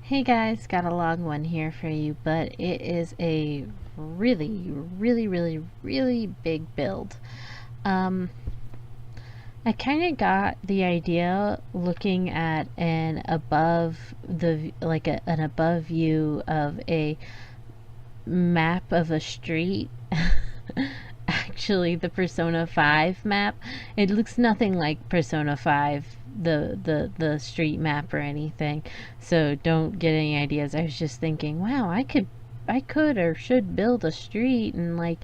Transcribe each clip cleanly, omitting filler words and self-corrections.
Hey guys, got a long one here for you, but it is a really big build. Um, I kind of got the idea looking at an above view of a map of a street. Actually, the Persona 5 map. It looks nothing like Persona 5, the street map or anything. So don't get any ideas. I was just thinking, wow, I could or should build a street and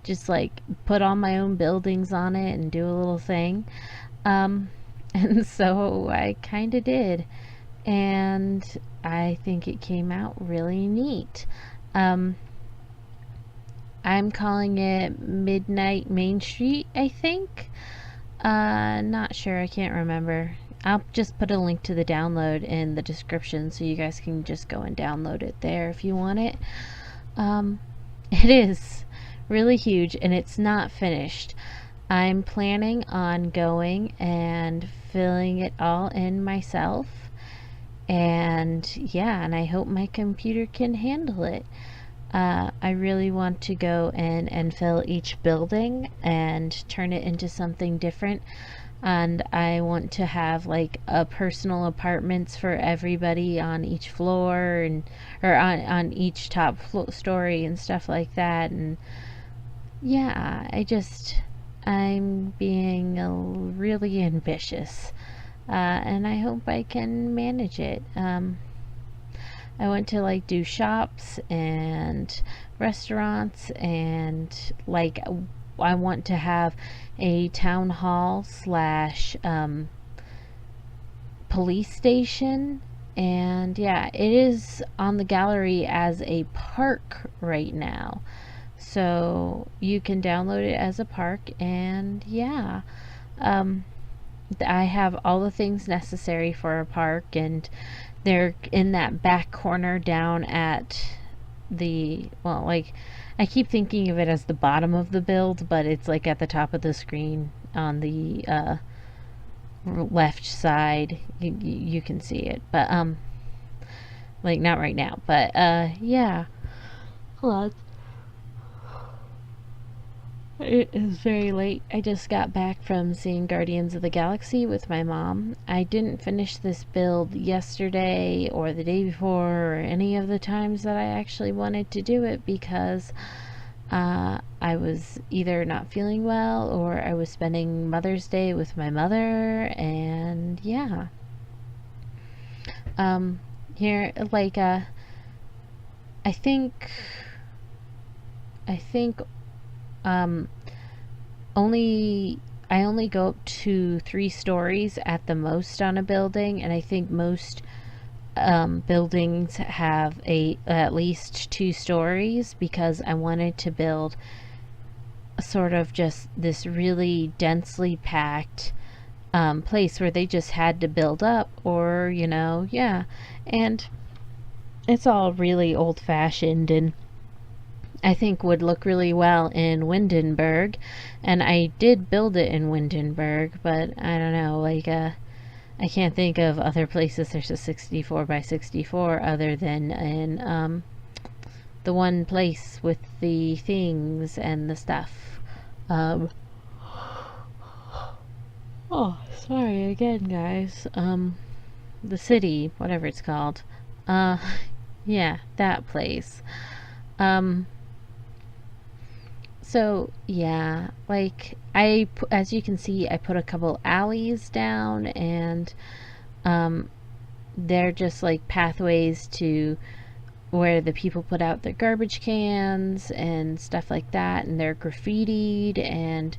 just put all my own buildings on it and do a little thing. Um, and so I kind of did. And I think it came out really neat. Um, I'm calling it Midnight Mainstreet, I think. Not sure, I can't remember. I'll just put a link to the download in the description so you guys can just go and download it there if you want it. Um, it is really huge and it's not finished. I'm planning on going and filling it all in myself. And yeah, and I hope my computer can handle it. I really want to go in and fill each building and turn it into something different. And I want to have like a personal apartments for everybody on each floor and or on each story and stuff like that. And yeah, I'm being really ambitious. And I hope I can manage it. I went to do shops and restaurants and I want to have a town hall slash police station. And yeah, it is on the gallery as a park right now. So you can download it as a park. And yeah, um, I have all the things necessary for a park, and they're in that back corner down at I keep thinking of it as the bottom of the build, but it's like at the top of the screen on the left side. You can see it, but not right now, but yeah. Hold on. It is very late. I just got back from seeing Guardians of the Galaxy with my mom. I didn't finish this build yesterday or the day before or any of the times that I actually wanted to do it because I was either not feeling well or I was spending Mother's Day with my mother, and yeah. Here, I think, I think um, I only go up to 3 stories at the most on a building, and I think most buildings have at least 2 stories because I wanted to build sort of just this really densely packed place where they just had to build up, or yeah, and it's all really old fashioned and I think would look really well in Windenburg, and I did build it in Windenburg, but I don't know, I can't think of other places there's a 64 by 64 other than in the one place with the things and the stuff. Um, oh, sorry again, guys. The city, whatever it's called. Uh, yeah, that place. Um, So yeah, as you can see, I put a couple alleys down, and um, they're just like pathways to where the people put out their garbage cans and stuff like that, and they're graffitied and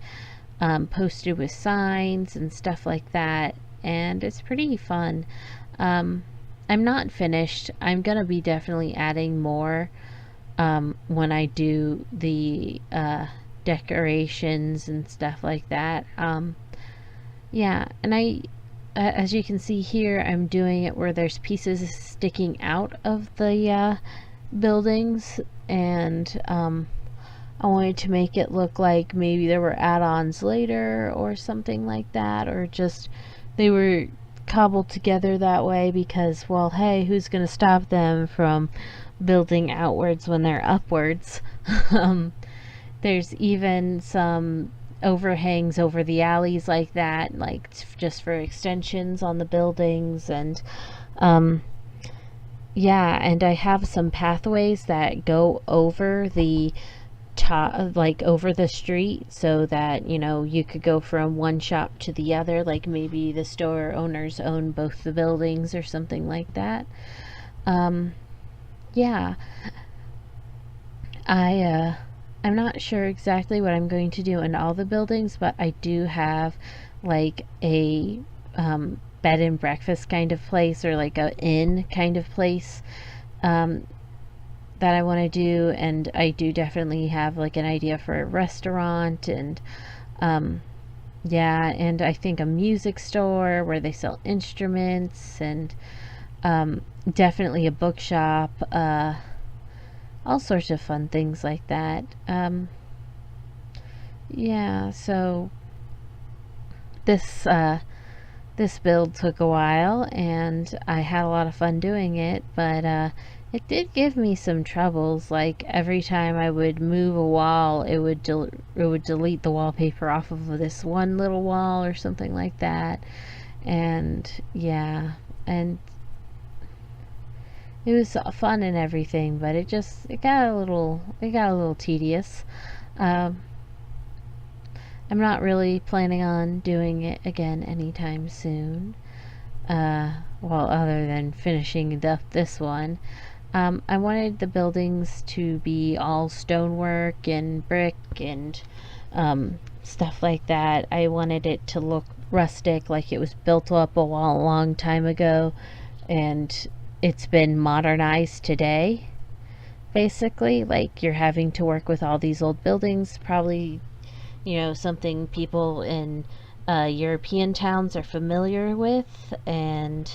posted with signs and stuff like that, and it's pretty fun. Um, I'm not finished. I'm gonna be definitely adding more when I do the decorations and stuff like that. Yeah, and as you can see here, I'm doing it where there's pieces sticking out of the buildings, and I wanted to make it look like maybe there were add-ons later or something like that, or just they were cobbled together that way because, well, hey, who's going to stop them from building outwards when they're upwards? um, there's even some overhangs over the alleys like that, like just for extensions on the buildings. And um, yeah, and I have some pathways that go over the top, like over the street, so that you could go from one shop to the other, like maybe the store owners own both the buildings or something like that. um yeah, I'm not sure exactly what I'm going to do in all the buildings, but I do have like a bed and breakfast kind of place, or like a inn kind of place, um, that I want to do. And I do definitely have like an idea for a restaurant, and um, yeah, and I think a music store where they sell instruments, and um, definitely a bookshop, all sorts of fun things like that. Yeah, so this this build took a while, and I had a lot of fun doing it, but it did give me some troubles. Like every time I would move a wall, it would delete the wallpaper off of this one little wall or something like that. And yeah, and it was fun and everything, but it got a little tedious. Um, I'm not really planning on doing it again anytime soon. Well, other than finishing this one. I wanted the buildings to be all stonework and brick and stuff like that. I wanted it to look rustic, like it was built up a long time ago, and it's been modernized today. Basically, like you're having to work with all these old buildings, probably something people in European towns are familiar with. And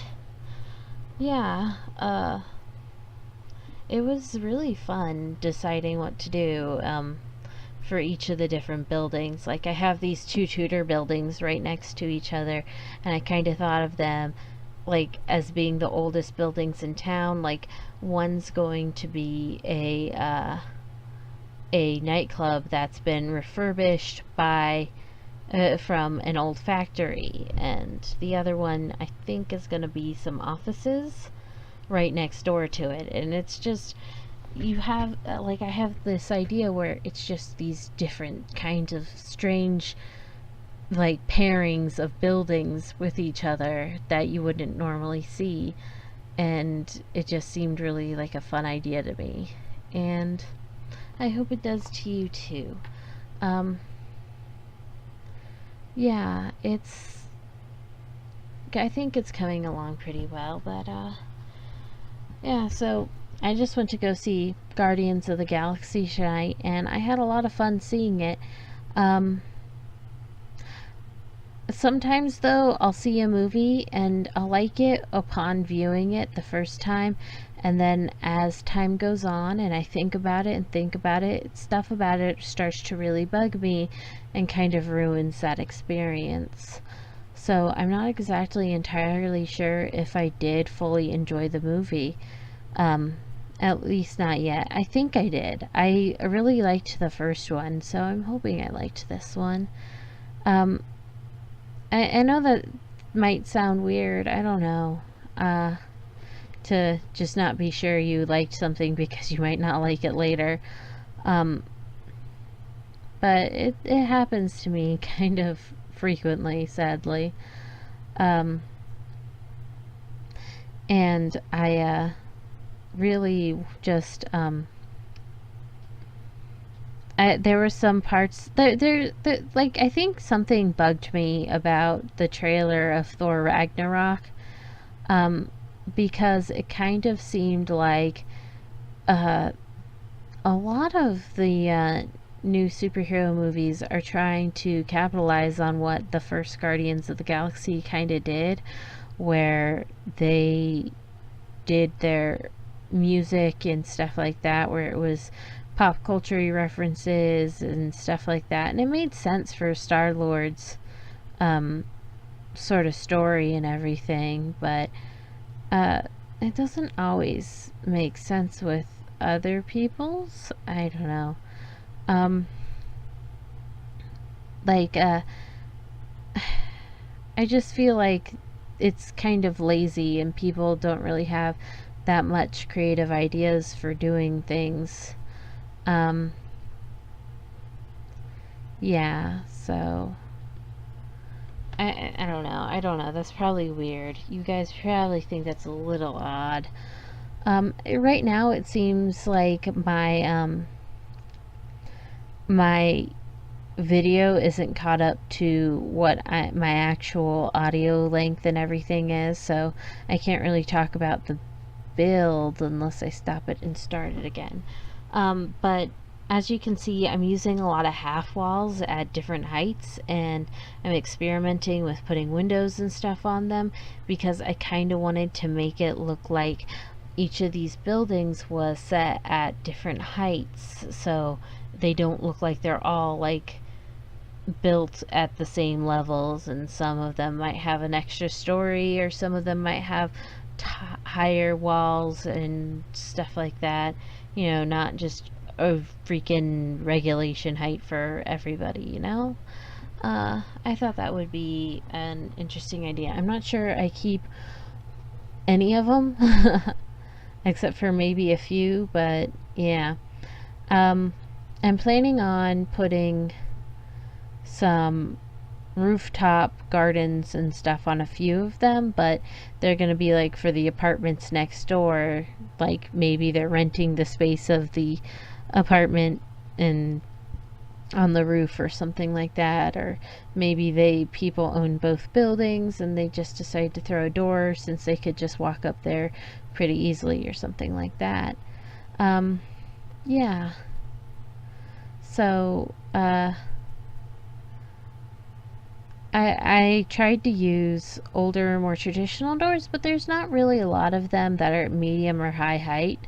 yeah, it was really fun deciding what to do for each of the different buildings. Like I have these two Tudor buildings right next to each other, and I kind of thought of them like as being the oldest buildings in town. Like one's going to be a nightclub that's been refurbished by from an old factory, and the other one I think is going to be some offices right next door to it. And it's just, you have like, I have this idea where it's just these different kinds of strange like pairings of buildings with each other that you wouldn't normally see, and it just seemed really like a fun idea to me, and I hope it does to you too. um, yeah, I think it's coming along pretty well. But yeah, so I just went to go see Guardians of the Galaxy tonight, and I had a lot of fun seeing it. um, Sometimes, though, I'll see a movie and I'll like it upon viewing it the first time, and then as time goes on and I think about it and think about it, stuff about it starts to really bug me and kind of ruins that experience. So I'm not exactly entirely sure if I did fully enjoy the movie. Um, at least not yet. I think I did. I really liked the first one, so I'm hoping I liked this one. Um, I know that might sound weird. I don't know. To just not be sure you liked something because you might not like it later. Um, but it happens to me kind of frequently, sadly. Um, and I really just there were some parts like, I think something bugged me about the trailer of Thor Ragnarok, um, because it kind of seemed like uh, a lot of the new superhero movies are trying to capitalize on what the first Guardians of the Galaxy kind of did, where they did their music and stuff like that, where it was pop culture references and stuff like that, and it made sense for Star Lord's um, sort of story and everything, but uh, it doesn't always make sense with other people's. I don't know. Um, like, I just feel like it's kind of lazy and people don't really have that much creative ideas for doing things. Um, yeah, so I don't know. I don't know. That's probably weird. You guys probably think that's a little odd. Right now it seems like my video isn't caught up to what my actual audio length and everything is, so I can't really talk about the build unless I stop it and start it again. But as you can see, I'm using a lot of half walls at different heights, and I'm experimenting with putting windows and stuff on them because I kind of wanted to make it look like each of these buildings was set at different heights, so they don't look like they're all like built at the same levels, and some of them might have an extra story, or some of them might have higher walls and stuff like that. You know, not just a freaking regulation height for everybody, you know? I thought that would be an interesting idea. I'm not sure I keep any of them, except for maybe a few, but yeah. Um, I'm planning on putting some rooftop gardens and stuff on a few of them, but they're going to be like for the apartments next door. Like maybe they're renting the space of the apartment and on the roof or something like that, or maybe they people own both buildings and they just decide to throw a door since they could just walk up there pretty easily or something like that. Um, yeah. So, I tried to use older, more traditional doors, but there's not really a lot of them that are medium or high height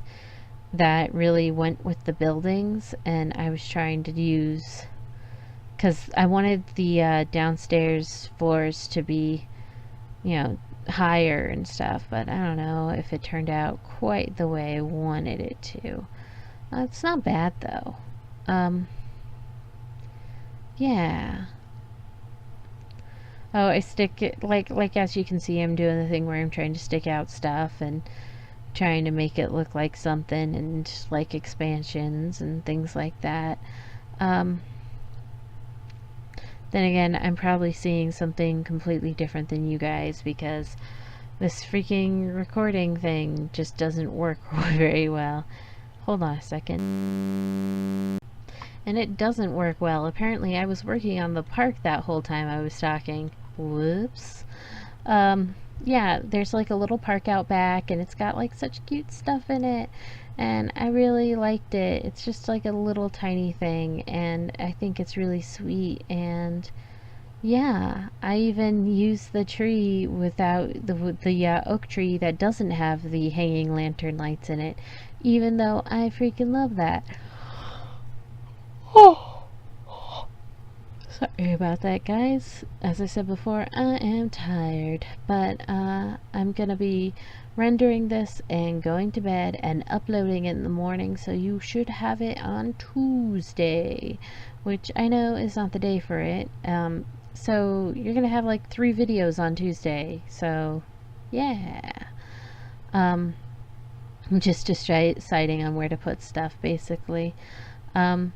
that really went with the buildings. And I was trying to use, because I wanted the downstairs floors to be, you know, higher and stuff, but I don't know if it turned out quite the way I wanted it to. It's not bad though. Um, yeah. Oh, I stick it like as you can see, I'm doing the thing where I'm trying to stick out stuff and trying to make it look like something, and like expansions and things like that. Um, then again, I'm probably seeing something completely different than you guys because this freaking recording thing just doesn't work very well. Hold on a second. And it doesn't work well. Apparently, I was working on the park that whole time I was talking. Whoops. Yeah, there's like a little park out back, and it's got like such cute stuff in it, and I really liked it. It's just like a little tiny thing, and I think it's really sweet. And yeah, I even used the tree without the oak tree that doesn't have the hanging lantern lights in it, even though I freaking love that. Sorry about that, guys. As I said before, I am tired, but I'm gonna be rendering this and going to bed and uploading it in the morning, so you should have it on Tuesday, which I know is not the day for it. So you're gonna have like 3 videos on Tuesday, so yeah. Um, I'm just deciding on where to put stuff, basically. Um,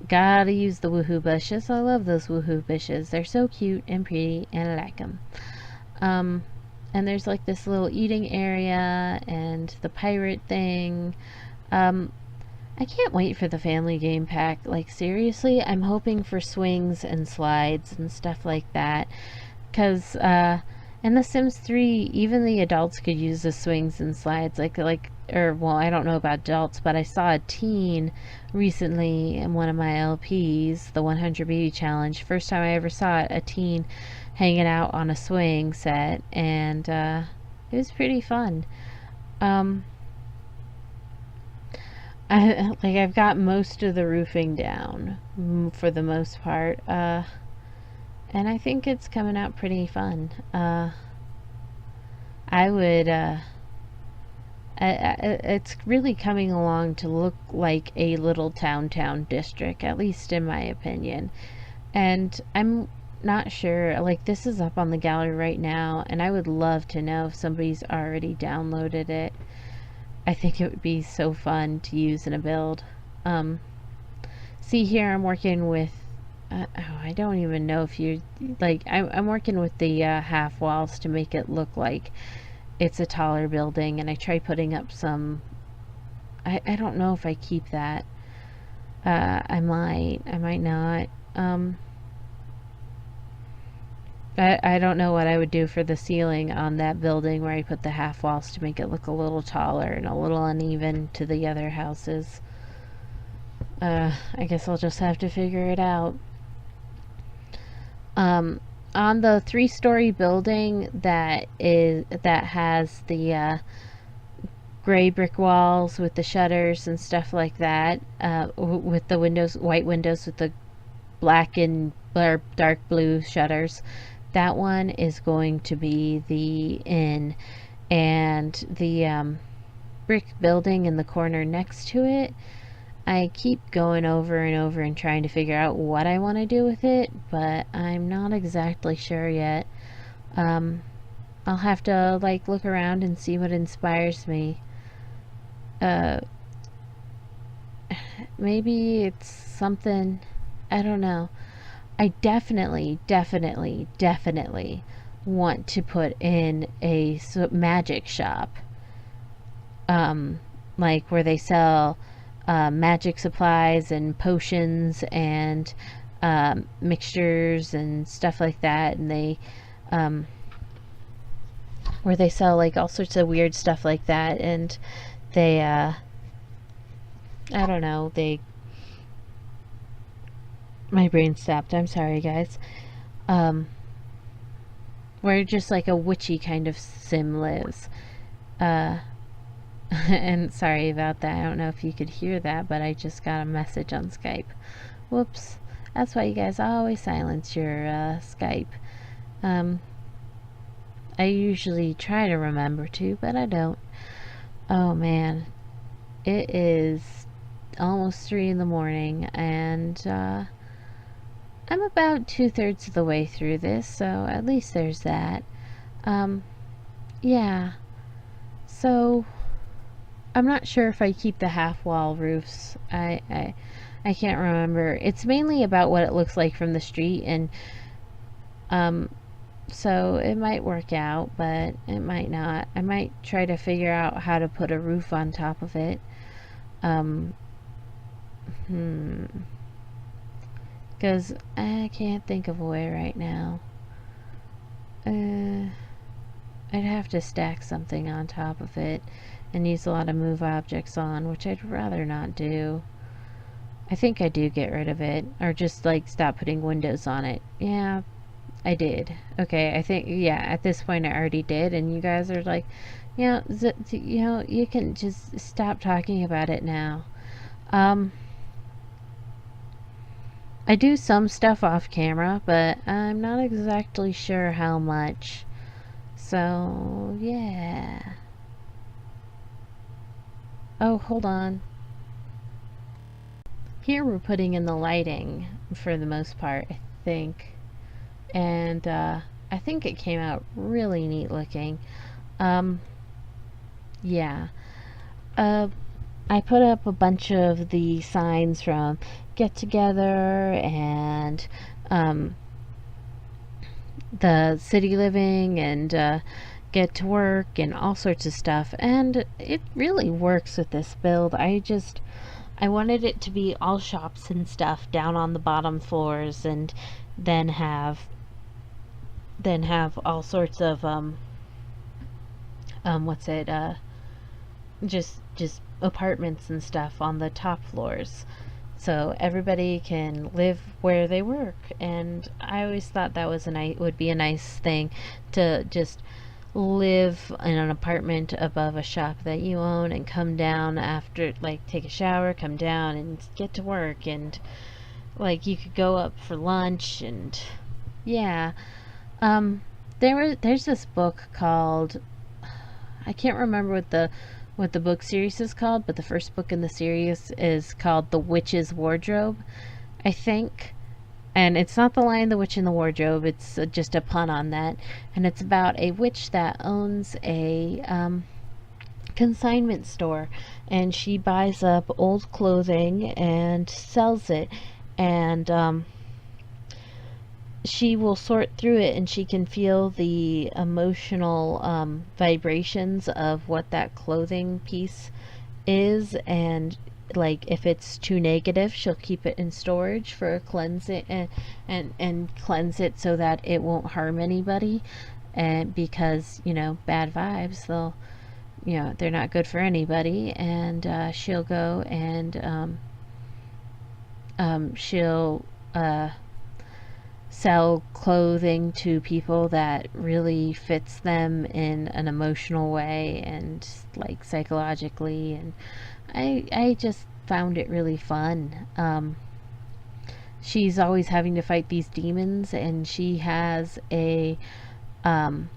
Gotta use the woohoo bushes. I love those woohoo bushes. They're so cute and pretty, and I like them. Um, and there's like this little eating area and the pirate thing. Um, I can't wait for the family game pack. Like, seriously, I'm hoping for swings and slides and stuff like that. Because, in The Sims 3, even the adults could use the swings and slides. Or, well, I don't know about adults, but I saw a teen recently in one of my LPs, the 100 Baby Challenge. First time I ever saw it, a teen hanging out on a swing set, and it was pretty fun. Um, I've got most of the roofing down for the most part. and I think it's coming out pretty fun. I would, it's really coming along to look like a little town district, at least in my opinion. And I'm not sure, like, this is up on the gallery right now, and I would love to know if somebody's already downloaded it. I think it would be so fun to use in a build. Um, See here, I'm working with, I don't even know if you, like, I'm working with the half walls to make it look like it's a taller building, and I tried putting up some, I don't know if I keep that. I might not. I don't know what I would do for the ceiling on that building where I put the half walls to make it look a little taller and a little uneven to the other houses. I guess I'll just have to figure it out. On the 3-story building that has the gray brick walls with the shutters and stuff like that, with the windows, white windows with the black and dark blue shutters. That one is going to be the inn, and the brick building in the corner next to it, I keep going over and over and trying to figure out what I want to do with it, but I'm not exactly sure yet. Um, I'll have to like look around and see what inspires me. Uh, Maybe it's something, I don't know. I definitely want to put in a magic shop, um, like where they sell magic supplies and potions and mixtures and stuff like that, and they um, where they sell like all sorts of weird stuff like that, and they I don't know, they my brain stopped. I'm sorry, guys. Um, where just like a witchy kind of sim lives. Uh, and sorry about that. I don't know if you could hear that, but I just got a message on Skype. Whoops. That's why you guys always silence your Skype. Um, I usually try to remember to, but I don't. Oh man, it is almost 3 in the morning, and I'm about 2/3 of the way through this, so at least there's that. Um, yeah. So I'm not sure if I keep the half wall roofs. I can't remember. It's mainly about what it looks like from the street, and um, so it might work out, but it might not. I might try to figure out how to put a roof on top of it. Um, because I can't think of a way right now. I'd have to stack something on top of it and use a lot of move objects on, which I'd rather not do. I think I do get rid of it, or just like stop putting windows on it. Yeah, I did. Okay, I think, yeah, at this point I already did, and you guys are like, you can just stop talking about it now. Um, I do some stuff off camera, but I'm not exactly sure how much. So, yeah. Oh, hold on. Here we're putting in the lighting for the most part, I think. And I think it came out really neat looking. Um, yeah. Uh, I put up a bunch of the signs from Get Together and um, the City Living and Get to Work and all sorts of stuff. And it really works with this build. I wanted it to be all shops and stuff down on the bottom floors, and then have all sorts of what's it just apartments and stuff on the top floors, so everybody can live where they work. And I always thought that was would be a nice thing to just live in an apartment above a shop that you own and come down after, like, take a shower, come down and get to work, and like you could go up for lunch and Yeah. Um, there's this book called, I can't remember what the book series is called, but the first book in the series is called The Witch's Wardrobe, I think. And it's not The Lion, the Witch, and the Wardrobe. It's just a pun on that. And it's about a witch that owns a consignment store, and she buys up old clothing and sells it. And she will sort through it, and she can feel the emotional vibrations of what that clothing piece is. And like if it's too negative, she'll keep it in storage for a cleansing, and cleanse it so that it won't harm anybody. And because bad vibes, they're not good for anybody. And she'll go and she'll sell clothing to people that really fits them in an emotional way and like psychologically. And I just found it really fun. She's always having to fight these demons, and she has um,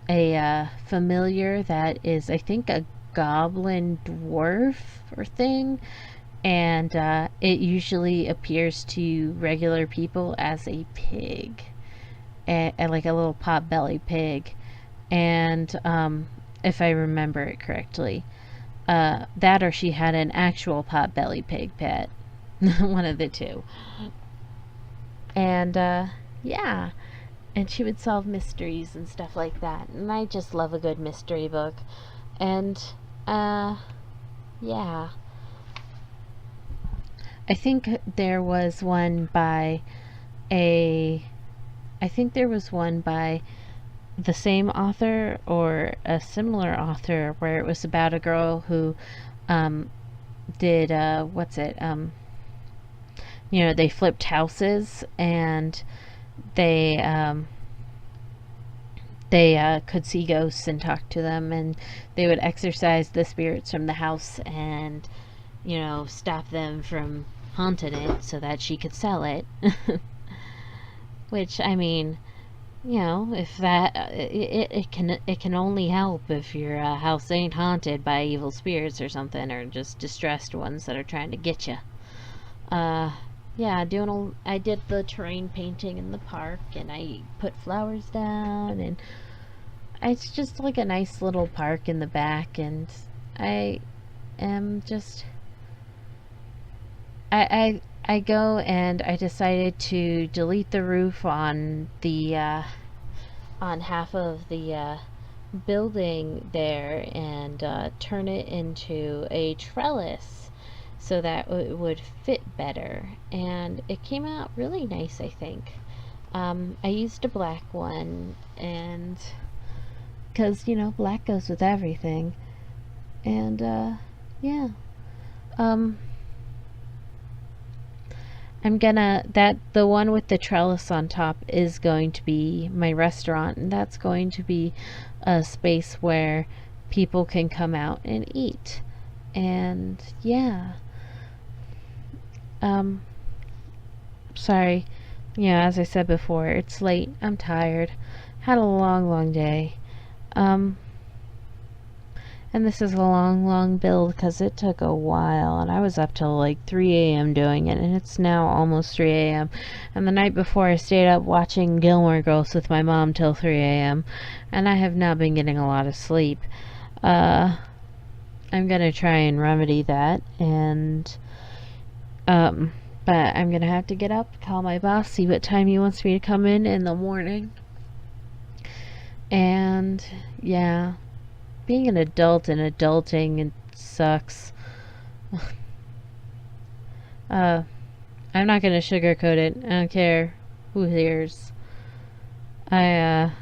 a familiar that is, I think, a goblin dwarf or thing. And it usually appears to regular people as a pig, like a little pot belly pig. And if I remember it correctly, that or she had an actual pot belly pig pet. One of the two. And yeah, and she would solve mysteries and stuff like that. And I just love a good mystery book. And yeah, I think there was one by a I think there was one by the same author or a similar author where it was about a girl who um, did what's it they flipped houses, and they could see ghosts and talk to them, and they would exorcise the spirits from the house and stop them from haunting it so that she could sell it. Which, I mean, if that it can only help if your house ain't haunted by evil spirits or something, or just distressed ones that are trying to get you. Uh, yeah, I did the terrain painting in the park, and I put flowers down, and it's just like a nice little park in the back. And I am just I go, and I decided to delete the roof on the on half of the building there, and turn it into a trellis so that it would fit better. And it came out really nice, I think. I used a black one, and because black goes with everything. And yeah, um, I'm gonna that the one with the trellis on top is going to be my restaurant, and that's going to be a space where people can come out and eat. And yeah, um, sorry, as I said before, it's late. I'm tired. Had a long, long day. Um, and this is a long, long build because it took a while, and I was up till like 3 a.m. doing it, and it's now almost 3 a.m. And the night before, I stayed up watching Gilmore Girls with my mom till 3 a.m., and I have not been getting a lot of sleep. Uh, I'm gonna try and remedy that, and but I'm gonna have to get up, call my boss, see what time he wants me to come in the morning. And yeah, being an adult and adulting, it sucks. uh, I'm not gonna sugarcoat it. I don't care who hears. I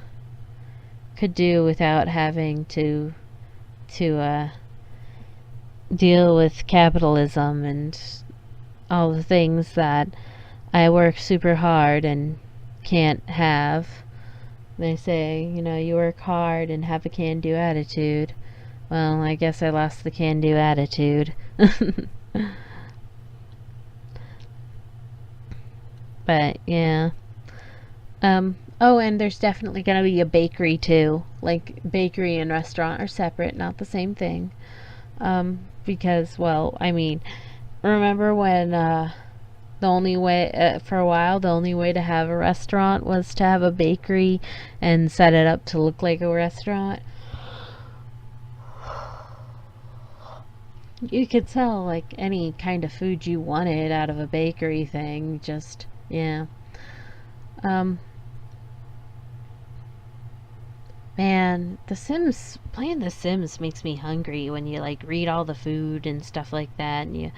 could do without having to deal with capitalism and all the things that I work super hard and can't have. They say, you work hard and have a can-do attitude. Well, I guess I lost the can-do attitude. But yeah, Oh, and there's definitely gonna be a bakery too. Like bakery and restaurant are separate, not the same thing. Because, well, I mean, remember when the only way for a while the only way to have a restaurant was to have a bakery and set it up to look like a restaurant. You could sell like any kind of food you wanted out of a bakery thing. Just, yeah. Um, Man, playing The Sims makes me hungry when you like read all the food and stuff like that and you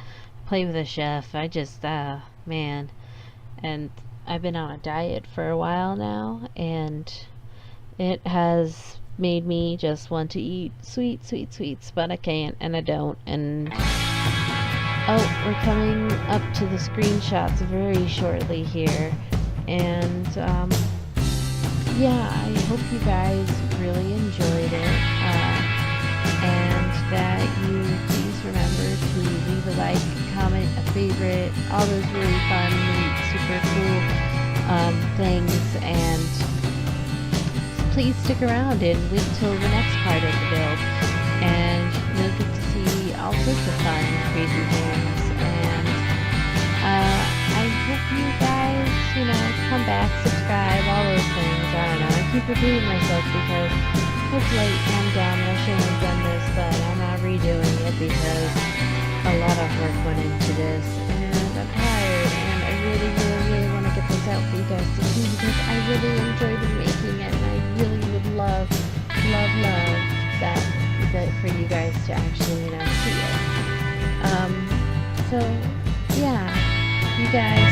play with a chef. I just, man. And I've been on a diet for a while now, and it has made me just want to eat sweet, sweet sweets, but I can't and I don't. And oh, we're coming up to the screenshots very shortly here. And yeah, I hope you guys really enjoyed it. And that you please remember to leave a like, comment, a favorite, all those really fun, neat, super cool things. And please stick around and wait till the next part of the build. And you'll get to see all sorts of fun, crazy things. And I hope you guys, come back, subscribe, all those things. I don't know. I keep repeating myself because hopefully I'm done. I shouldn't have done this, but I'm not redoing it because a lot of work went into this. And I'm tired. And I really, really, really want to get this out for you guys to see because I really enjoyed making it. And I really would love, love, love that for you guys to actually, see it. So, yeah. You guys